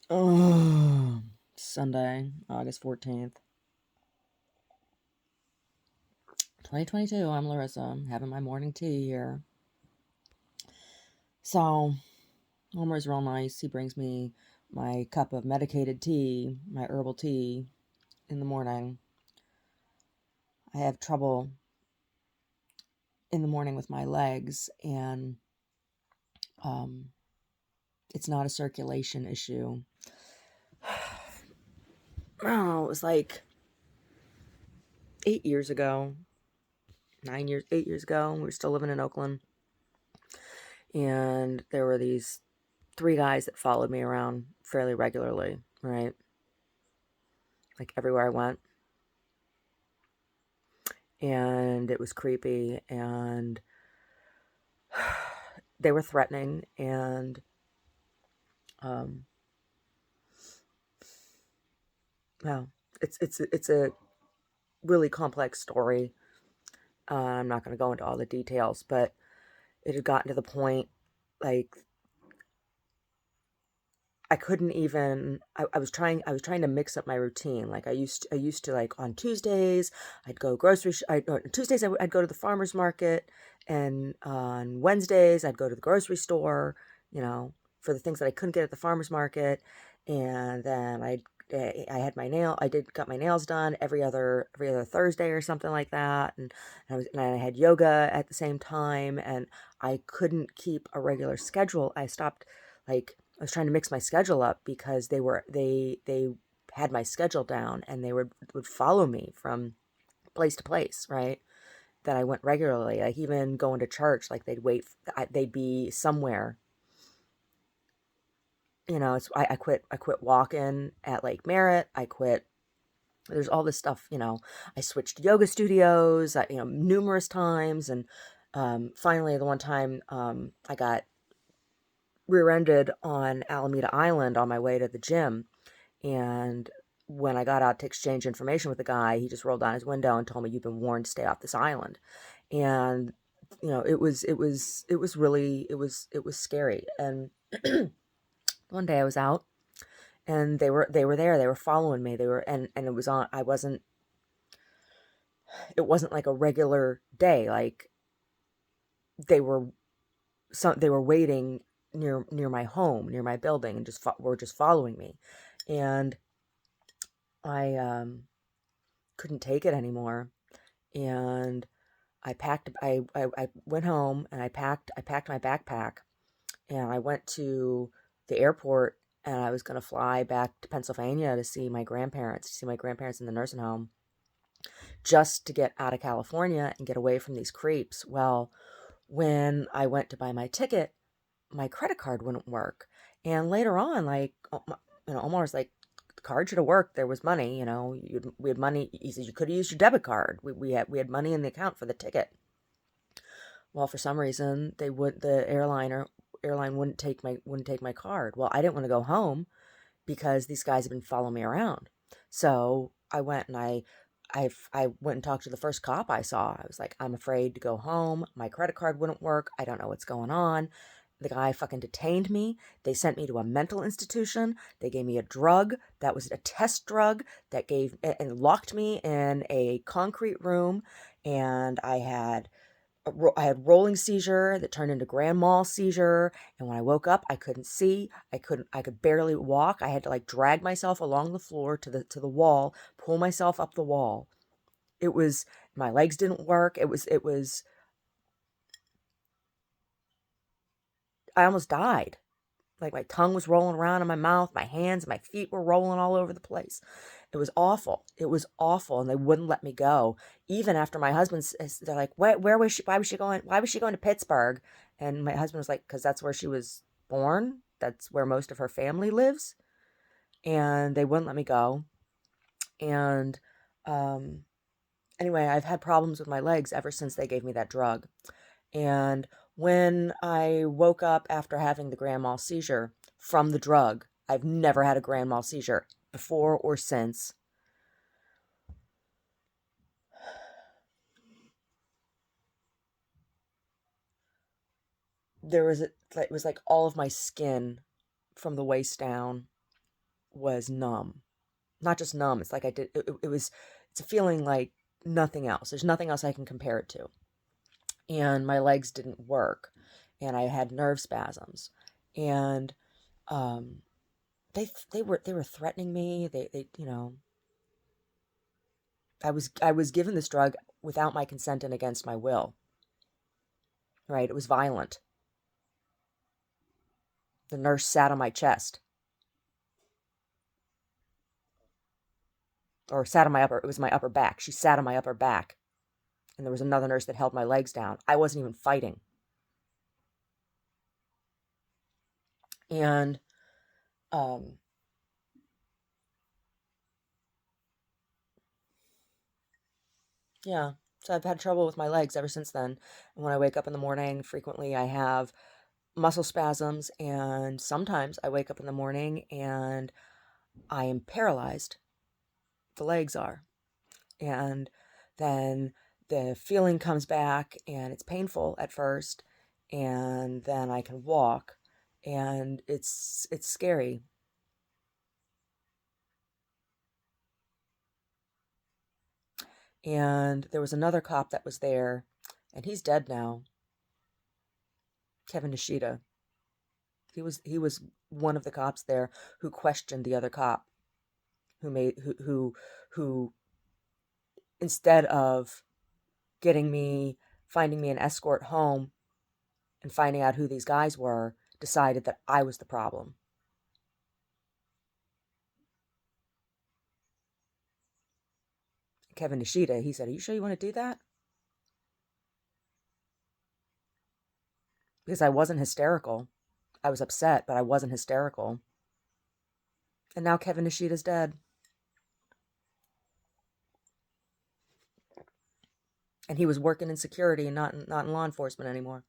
Oh, Sunday, August 14th, 2022. I'm Larissa. I'm having my morning tea here. So, Homer's real nice. He brings me my cup of medicated tea, my herbal tea, in the morning. I have trouble in the morning with my legs, and um, it's not a circulation issue. Oh, it was like 8 years ago, 9 years, 8 years ago. We were still living in Oakland, and there were these three guys that followed me around fairly regularly, right? Like everywhere I went. And it was creepy, and they were threatening, and um well, it's a really complex story. I'm not going to go into all the details, but it had gotten to the point, like, I couldn't even. I was trying to mix up my routine. Like I used to like on Tuesdays I'd go on Tuesdays I'd go to the farmers market, and on Wednesdays I'd go to the grocery store, you know, for the things that I couldn't get at the farmers market. And then I had my nail I did got my nails done every other Thursday or something like that. And I had yoga at the same time, and I couldn't keep a regular schedule. I was trying to mix my schedule up because they had my schedule down, and they would follow me from place to place, right? That I went regularly, like even going to church, like they'd be somewhere. I quit walking at Lake Merritt. I quit. There's all this stuff, I switched yoga studios, numerous times. And finally, the one time I got rear-ended on Alameda Island on my way to the gym. And when I got out to exchange information with the guy, he just rolled down his window and told me, "You've been warned to stay off this island." And it was scary. And one day I was out, and they were there. They were following me. And it was on. I wasn't. It wasn't like a regular day. Like they were. They were waiting near my home, near my building, and were just following me. And I couldn't take it anymore. And I went home, and I packed my backpack, and I went to the airport, and I was going to fly back to Pennsylvania to see my grandparents in the nursing home, just to get out of California and get away from these creeps. Well, when I went to buy my ticket, my credit card wouldn't work. And later on, like, Omar was like, "The card should have worked. There was money, we had money." He said, "You could have used your debit card. We had money in the account for the ticket." Well, for some reason, the airline wouldn't take my card. Well, I didn't want to go home because these guys have been following me around. So I went and I went and talked to the first cop I saw. I was like, "I'm afraid to go home. My credit card wouldn't work. I don't know what's going on." The guy fucking detained me. They sent me to a mental institution. They gave me a drug that was a test drug that gave and locked me in a concrete room. And I had rolling seizure that turned into grand mal seizure. And when I woke up, I couldn't see. I could barely walk. I had to like drag myself along the floor to the wall, pull myself up the wall. It was My legs didn't work. It was I almost died. Like my tongue was rolling around in my mouth, my hands, my feet were rolling all over the place. It was awful. It was awful, and they wouldn't let me go. Even after my husband, they're like, "Where was she? Why was she going? Why was she going to Pittsburgh?" And my husband was like, "Because that's where she was born. That's where most of her family lives." And they wouldn't let me go. And um, anyway, I've had problems with my legs ever since they gave me that drug. And when I woke up after having the grand mal seizure from the drug, I've never had a grand mal seizure before or since. It was like all of my skin from the waist down was numb. Not just numb. It's like it's a feeling like nothing else. There's nothing else I can compare it to. And my legs didn't work. And I had nerve spasms. And, um, they were threatening me. I was given this drug without my consent and against my will. Right? It was violent. The nurse sat on my chest or sat on my upper, it was my upper back. She sat on my upper back. And there was another nurse that held my legs down. I wasn't even fighting. And, um, yeah. So I've had trouble with my legs ever since then. And when I wake up in the morning, frequently I have muscle spasms. And sometimes I wake up in the morning and I am paralyzed. The legs are. And then the feeling comes back and it's painful at first. And then I can walk. And it's scary. And there was another cop that was there, and he's dead now. Kevin Nishida. He was one of the cops there who questioned the other cop who instead of getting me finding me an escort home and finding out who these guys were, decided that I was the problem. Kevin Nishida, he said, "Are you sure you want to do that?" Because I wasn't hysterical. I was upset, but I wasn't hysterical. And now Kevin Nishida's dead. And he was working in security and not in law enforcement anymore.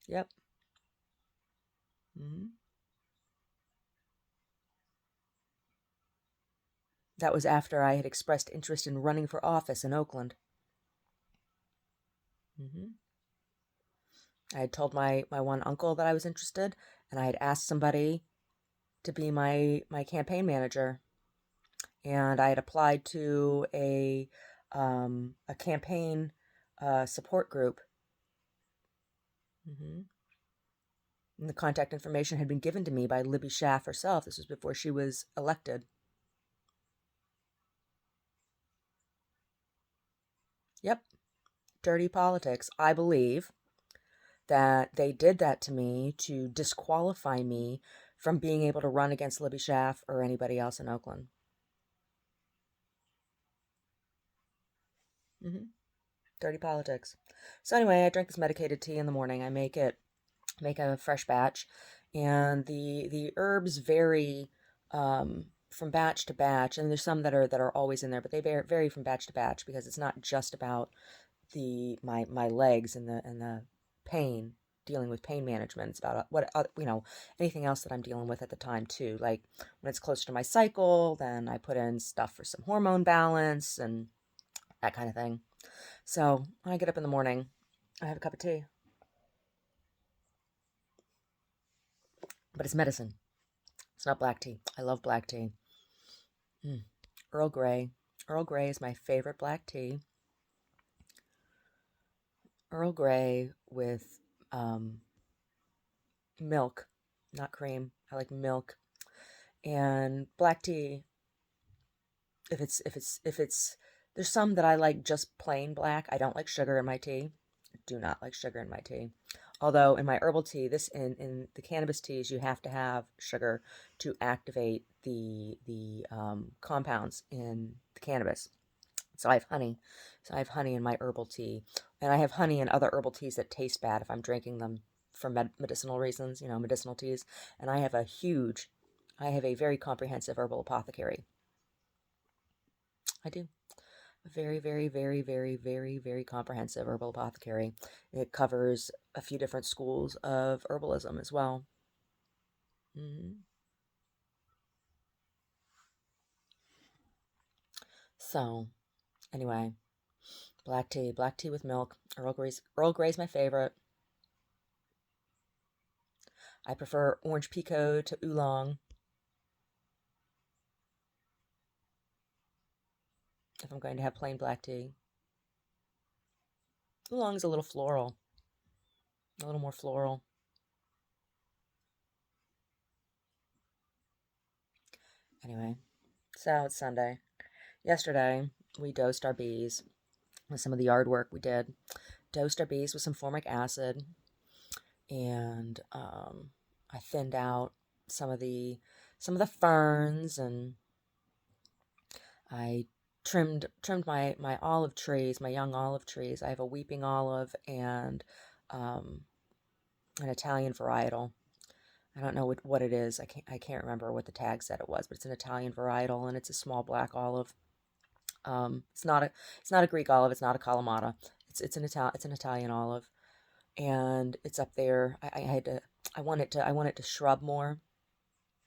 Yep. Hmm. That was after I had expressed interest in running for office in Oakland. Hmm. I had told my one uncle that I was interested, and I had asked somebody to be my campaign manager. And I had applied to a campaign support group. Hmm. And the contact information had been given to me by Libby Schaff herself. This was before she was elected. Yep, dirty politics. I believe that they did that to me to disqualify me from being able to run against Libby Schaff or anybody else in Oakland. Hmm. Dirty politics. So anyway, I drink this medicated tea in the morning. I make a fresh batch, and the herbs vary from batch to batch, and there's some that are always in there, but they vary from batch to batch because it's not just about my legs and the pain, dealing with pain management. It's about what anything else that I'm dealing with at the time too. Like when it's closer to my cycle, then I put in stuff for some hormone balance and that kind of thing. So when I get up in the morning, I have a cup of tea, but it's medicine. It's not black tea. I love black tea. Mm. Earl Grey. Earl Grey is my favorite black tea. Earl Grey with milk, not cream. I like milk. And black tea, if it's there's some that I like just plain black. I don't like sugar in my tea. Do not like sugar in my tea. Although in my herbal tea, this in the cannabis teas, you have to have sugar to activate the compounds in the cannabis. So I have honey. So I have honey in my herbal tea, and I have honey in other herbal teas that taste bad if I'm drinking them for medicinal reasons. Medicinal teas. And I have a very comprehensive herbal apothecary. I do. Very, very, very, very, very, very comprehensive herbal apothecary. It covers a few different schools of herbalism as well. Hmm. So, anyway, black tea with milk. Earl Grey's my favorite. I prefer orange pekoe to oolong if I'm going to have plain black tea. Oolong is a little floral, a little more floral. Anyway, so it's Sunday. Yesterday, we dosed our bees with some of the yard work we did. Dosed our bees with some formic acid, and I thinned out some of the ferns, and I trimmed my olive trees, my young olive trees. I have a weeping olive and um, an Italian varietal. I don't know what it is. I can't remember what the tag said it was, but it's an Italian varietal, and it's a small black olive. It's not a Greek olive. It's not a Kalamata. It's an Italian olive, and it's up there. I want it to shrub more.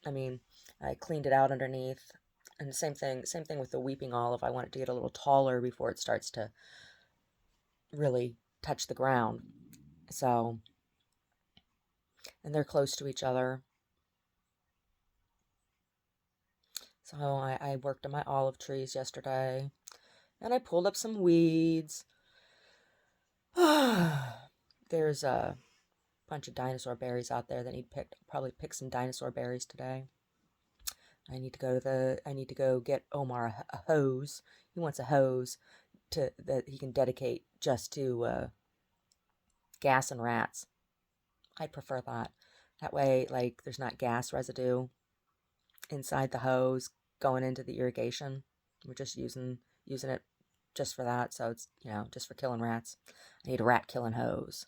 I mean, I cleaned it out underneath, and same thing with the weeping olive. I want it to get a little taller before it starts to really touch the ground. So, and they're close to each other. So I worked on my olive trees yesterday, and I pulled up some weeds. There's a bunch of dinosaur berries out there that need picked. I'll probably pick some dinosaur berries today. I need to go get Omar a hose. He wants a hose that he can dedicate just to gas and rats. I'd prefer that. That way, like, there's not gas residue inside the hose going into the irrigation. We're just using it just for that. So it's, just for killing rats. I need a rat killing hose.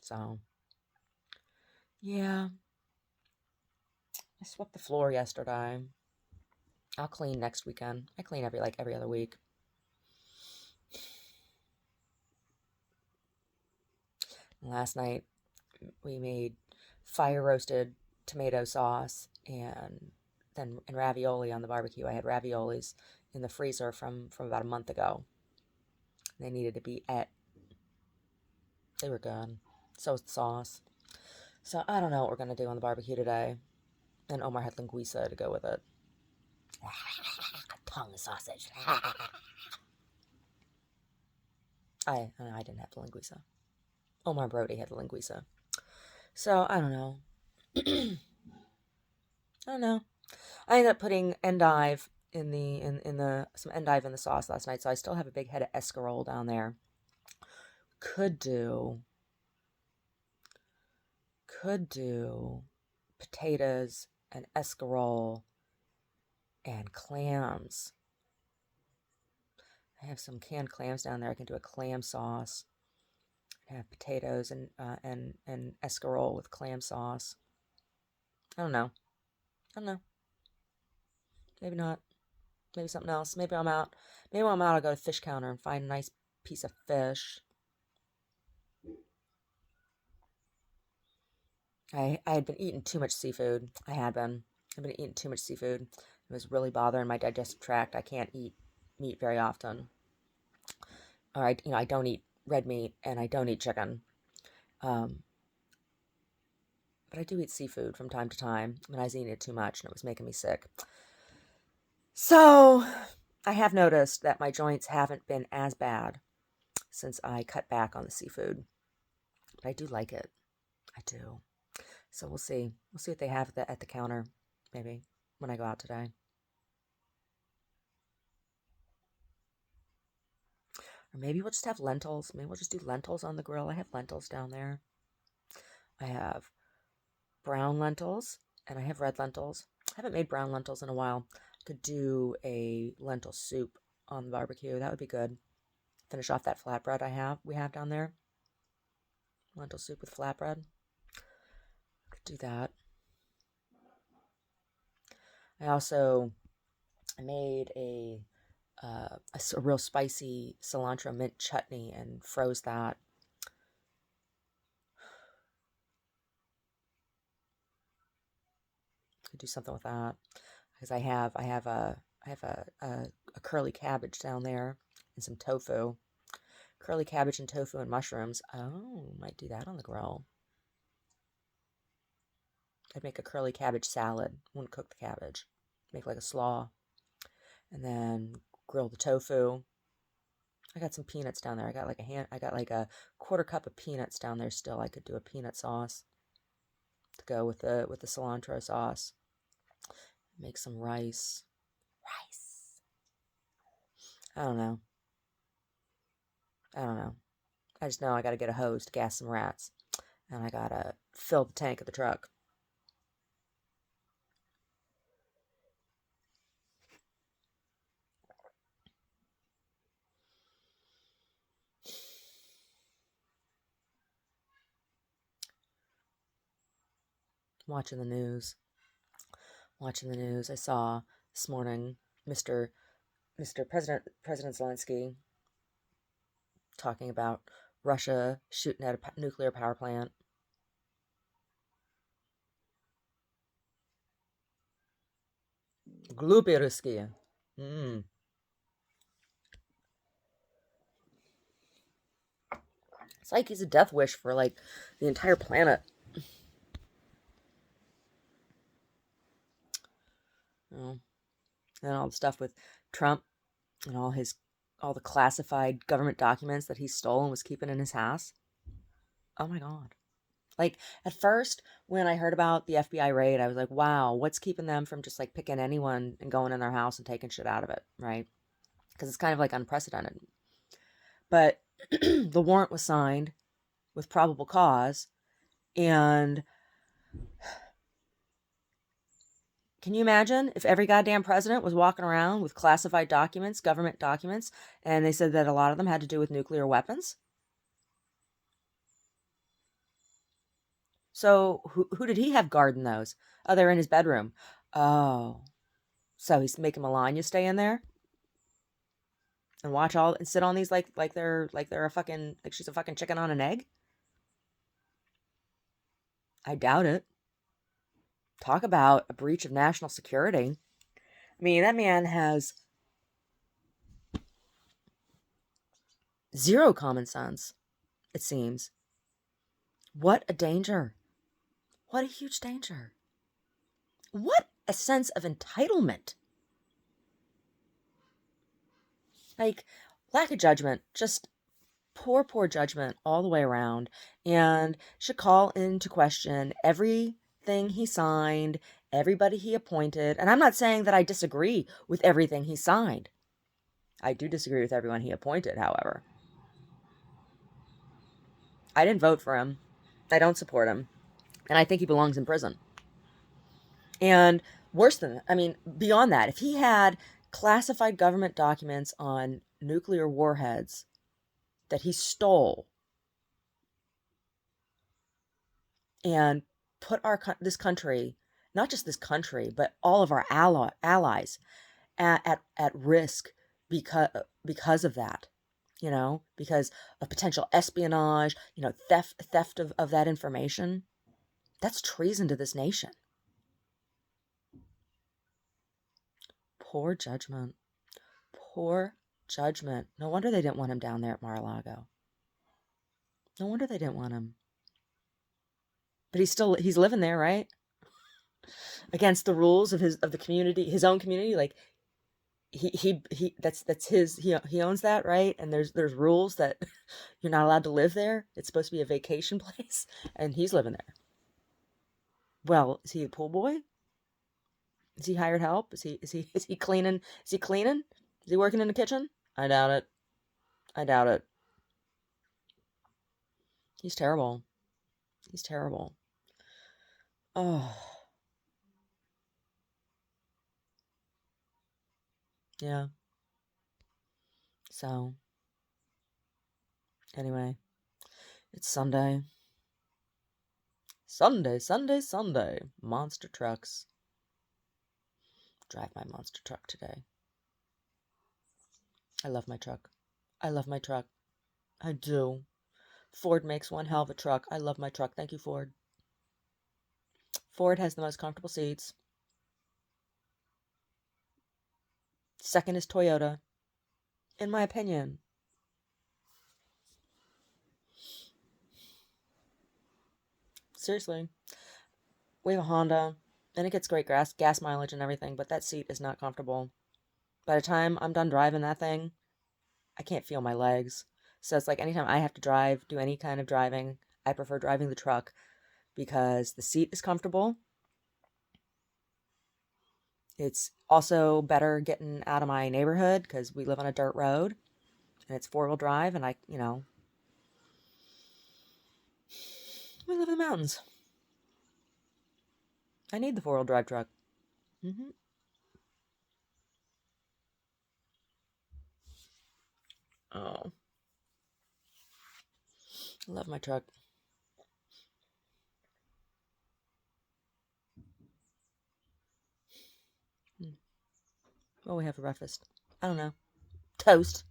So, yeah. I swept the floor yesterday. I'll clean next weekend. I clean every other week. Last night we made fire roasted tomato sauce and ravioli on the barbecue. I had raviolis in the freezer from about a month ago. They needed to be et. They were good. So was the sauce. So I don't know what we're gonna do on the barbecue today. And Omar had linguiça to go with it. Tongue sausage. I didn't have the linguiça. Omar Brody had the linguiça. So I don't know. I don't know. I ended up putting endive in the some endive in the sauce last night, so I still have a big head of escarole down there. Could do potatoes and escarole and clams. I have some canned clams down there. I can do a clam sauce. I have potatoes and escarole with clam sauce. I don't know. I don't know. Maybe not. Maybe something else. Maybe I'm out. Maybe when I'm out, I'll go to the fish counter and find a nice piece of fish. I had been eating too much seafood. I've been eating too much seafood. It was really bothering my digestive tract. I can't eat meat very often. Or I don't eat red meat and I don't eat chicken. Um, but I do eat seafood from time to time. And I was eating it too much and it was making me sick. So I have noticed that my joints haven't been as bad since I cut back on the seafood. But I do like it. I do. So we'll see. We'll see what they have at the counter, maybe, when I go out today. Or maybe we'll just have lentils. Maybe we'll just do lentils on the grill. I have lentils down there. I have brown lentils and I have red lentils. I haven't made brown lentils in a while. I could do a lentil soup on the barbecue. That would be good. Finish off that flatbread we have down there. Lentil soup with flatbread. Could do that. I also made a real spicy cilantro mint chutney and froze that. Could do something with that because I have a curly cabbage down there and some tofu. Curly cabbage and tofu and mushrooms. Oh, might do that on the grill. I'd make a curly cabbage salad. Wouldn't cook the cabbage. Make like a slaw. And then grill the tofu. I got some peanuts down there. I got like a quarter cup of peanuts down there still. I could do a peanut sauce to go with the cilantro sauce. Make some rice. Rice. I don't know. I don't know. I just know I got to get a hose to gas some rats. And I got to fill the tank of the truck. Watching the news. I saw this morning Mr. President Zelensky talking about Russia shooting at a nuclear power plant. Glupie Ruski. It's like he's a death wish for like the entire planet. Oh. And all the stuff with Trump and all the classified government documents that he stole and was keeping in his house. Oh my God. Like at first when I heard about the FBI raid, I was like, wow, what's keeping them from just like picking anyone and going in their house and taking shit out of it, right? Because it's kind of like unprecedented. But the warrant was signed with probable cause, and can you imagine if every goddamn president was walking around with classified documents, government documents, and they said that a lot of them had to do with nuclear weapons? So who did he have guarding those? Oh, they're in his bedroom. Oh, so he's making Melania stay in there and watch all and sit on these like they're a fucking like she's a fucking chicken on an egg? I doubt it. Talk about a breach of national security. I mean, that man has zero common sense, it seems. What a danger. What a huge danger. What a sense of entitlement. Like, lack of judgment. Just poor judgment all the way around. And should call into question everything he signed, everybody he appointed. And I'm not saying that I disagree with everything he signed. I do disagree with everyone he appointed, however. I didn't vote for him. I don't support him. And I think he belongs in prison. And worse than that, I mean, beyond that, if he had classified government documents on nuclear warheads that he stole and put this country, not just this country, but all of our allies at risk because of that, because of potential espionage, theft of that information, that's treason to this nation. Poor judgment. Poor judgment. No wonder they didn't want him down there at Mar-a-Lago. No wonder they didn't want him. But he's living there, right? Against the rules of the community, his own community. Like that's his. He owns that, right? And there's rules that you're not allowed to live there. It's supposed to be a vacation place, and he's living there. Well, is he a pool boy? Is he hired help? Is he cleaning? Is he cleaning? Is he working in the kitchen? I doubt it. I doubt it. He's terrible. He's terrible. Oh. Yeah. So, anyway, it's Sunday. Sunday. Monster trucks. Drive my monster truck today. I love my truck. I love my truck. I do. Ford makes one hell of a truck. I love my truck. Thank you, Ford. Ford has the most comfortable seats. Second is Toyota, in my opinion. Seriously. We have a Honda, and it gets great gas mileage and everything, but that seat is not comfortable. By the time I'm done driving that thing, I can't feel my legs. So it's like anytime I have to drive, do any kind of driving, I prefer driving the truck because the seat is comfortable. It's also better getting out of my neighborhood because we live on a dirt road and it's four-wheel drive, and we live in the mountains. I need the four-wheel drive truck. Hmm. Oh, I love my truck. Mm. What we have for breakfast? I don't know. Toast.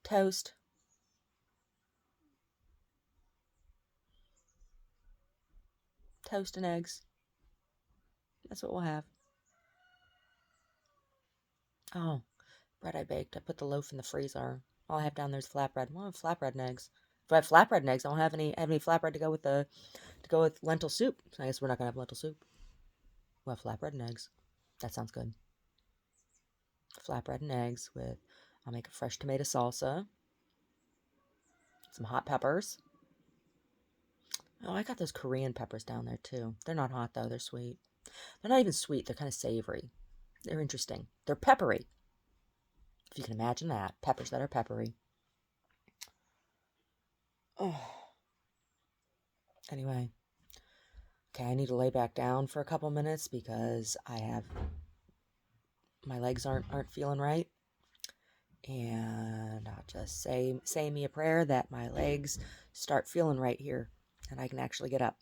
Toast. Toast and eggs. That's what we'll have. Oh, bread I baked. I put the loaf in the freezer. All I have down there is flatbread. We'll have flatbread and eggs. If I have flatbread and eggs, I don't have any flatbread to go with lentil soup. So I guess we're not gonna have lentil soup. We'll have flatbread and eggs. That sounds good. Flatbread and eggs with. I'll make a fresh tomato salsa, some hot peppers. Oh, I got those Korean peppers down there too. They're not hot though. They're sweet. They're not even sweet. They're kind of savory. They're interesting. They're peppery. If you can imagine that. Peppers that are peppery. Oh. Anyway. Okay, I need to lay back down for a couple minutes because my legs aren't feeling right. And I'll just say me a prayer that my legs start feeling right here and I can actually get up.